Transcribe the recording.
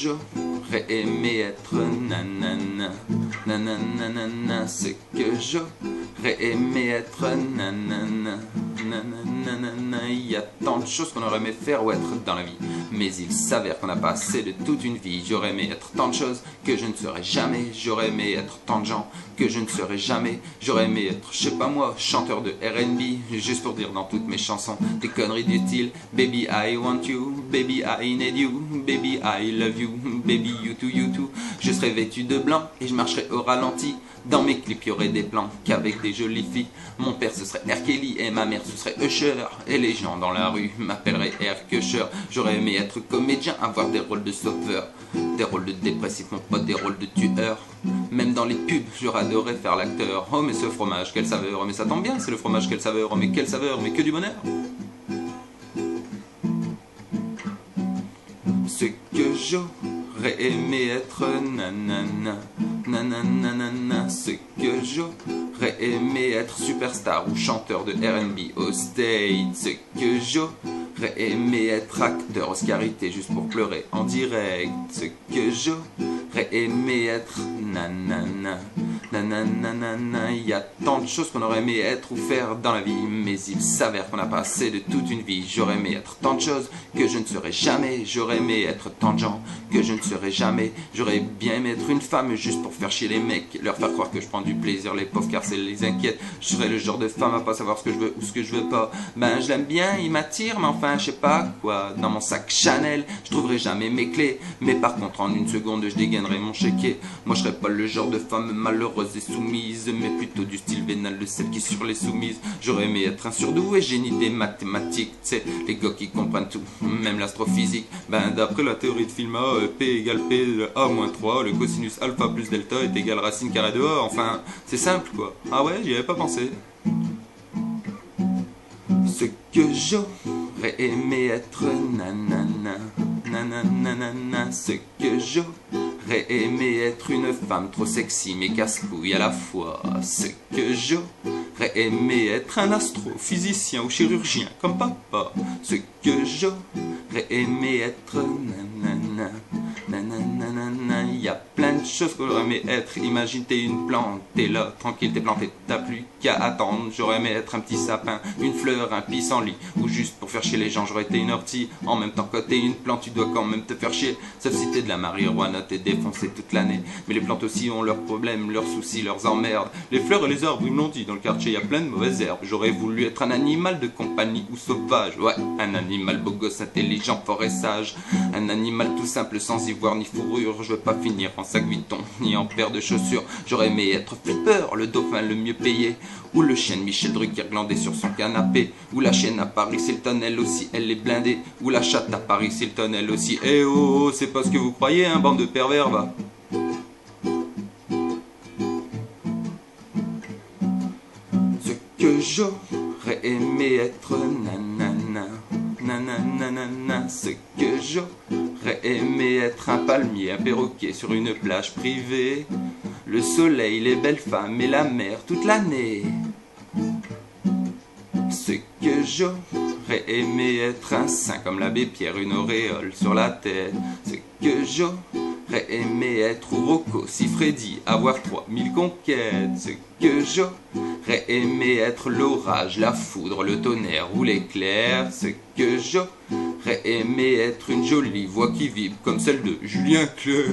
j'aurais aimé être nanana, nanana, ce que j'aurais aimé être nanana, nanana. Il y a tant de choses qu'on aurait aimé faire ou être dans la vie, mais il s'avère qu'on n'a pas assez de toute une vie. J'aurais aimé être tant de choses que je ne serai jamais. J'aurais aimé être tant de gens que je ne serai jamais. J'aurais aimé être, je sais pas moi, chanteur de R&B, juste pour dire dans toutes mes chansons des conneries du style Baby I want you, baby I need you, baby I love you, baby you too. Je serais vêtu de blanc et je marcherais au ralenti. Dans mes clips, il y aurait des plans qu'avec des jolies filles. Mon père ce serait R. Kelly et ma mère ce serait Usher. Et les gens dans la rue m'appelleraient R. Kusher. J'aurais aimé être comédien, avoir des rôles de sauveur, des rôles de dépressif, mon pote, des rôles de tueur. Même dans les pubs, j'aurais adoré faire l'acteur. Oh mais ce fromage, quelle saveur, oh mais ça tombe bien, c'est le fromage, quelle saveur, oh mais quelle saveur, mais que du bonheur. Ce que j'aurais aimé être nanana, nanana, ce que j'aurais aimé être superstar ou chanteur de R&B au States. Ce que j'aurais aimé être acteur Oscarité juste pour pleurer en direct. Ce que j'aurais aimé être nanana, nanana. Il y a tant de choses qu'on aurait aimé être ou faire dans la vie, mais il s'avère qu'on n'a pas assez de toute une vie. J'aurais aimé être tant de choses que je ne serai jamais. J'aurais aimé être tant de gens que je ne serai jamais. J'aurais bien aimé être une femme juste pour faire chier les mecs, leur faire croire que je prends du plaisir, les pauvres car c'est les inquiète. Je serais le genre de femme à pas savoir ce que je veux ou ce que je veux pas. Ben je l'aime bien, il m'attire, mais enfin je sais pas quoi. Dans mon sac Chanel, je trouverai jamais mes clés, mais par contre en une seconde je dégainerai mon chéquier. Moi je serais pas le genre de femme malheureuse et soumise, mais plutôt du style vénal de celle qui sur les soumises. J'aurais aimé être un surdoué génie des mathématiques, tu sais, les gars qui comprennent tout, même l'astrophysique. Ben d'après la théorie de film A, P égale P de A moins 3, le cosinus alpha plus delta est égal racine carrée de A. Enfin, c'est simple quoi. Ah ouais, j'y avais pas pensé. Ce que j'aurais aimé être nanana, nanana, ce que j'aurais aimé être une femme trop sexy mais casse-couille à la fois. Ce que j'aurais aimé être un astrophysicien ou chirurgien comme papa. Ce que j'aurais aimé être nanana, nanana. Il y a plein de choses qu'on aurait aimé être. Imagine t'es une plante, t'es là, tranquille, t'es planté, t'as plus qu'à attendre. J'aurais aimé être un petit sapin, une fleur, un pissenlit, ou juste pour faire chier les gens, j'aurais été une ortie. En même temps, quand t'es une plante, tu dois quand même te faire chier. Sauf si t'es de la marijuana, t'es défoncé toute l'année. Mais les plantes aussi ont leurs problèmes, leurs soucis, leurs emmerdes. Les fleurs et les arbres, ils m'ont dit, dans le quartier, il y a plein de mauvaises herbes. J'aurais voulu être un animal de compagnie ou sauvage. Ouais, un animal beau gosse, intelligent, fort et sage. Un animal tout simple, sans ivoire ni fourrure. Je veux pas finir en sac Vuitton, ni en paire de chaussures. J'aurais aimé être Flipper, le dauphin le mieux payé, ou le chien de Michel Drucker glandé sur son canapé, ou la chienne à Paris Hilton, elle aussi, elle est blindée, ou la chatte à Paris Hilton, elle aussi. Eh oh, c'est pas ce que vous croyez, hein, bande de pervers, va. Ce que j'aurais aimé être nanana, nanana, ce que j'aurais aimé être un palmier, un perroquet sur une plage privée, le soleil, les belles femmes et la mer toute l'année. Ce que j'aurais aimé être un saint comme l'abbé Pierre, une auréole sur la tête. Ce que j'aurais aimé être Rocco, si Freddy, avoir 3000 conquêtes. Ce que j'aurais aimé être l'orage, la foudre, le tonnerre ou l'éclair. Ce que j'aurais aimé être une jolie voix qui vibre comme celle de Julien Clerc.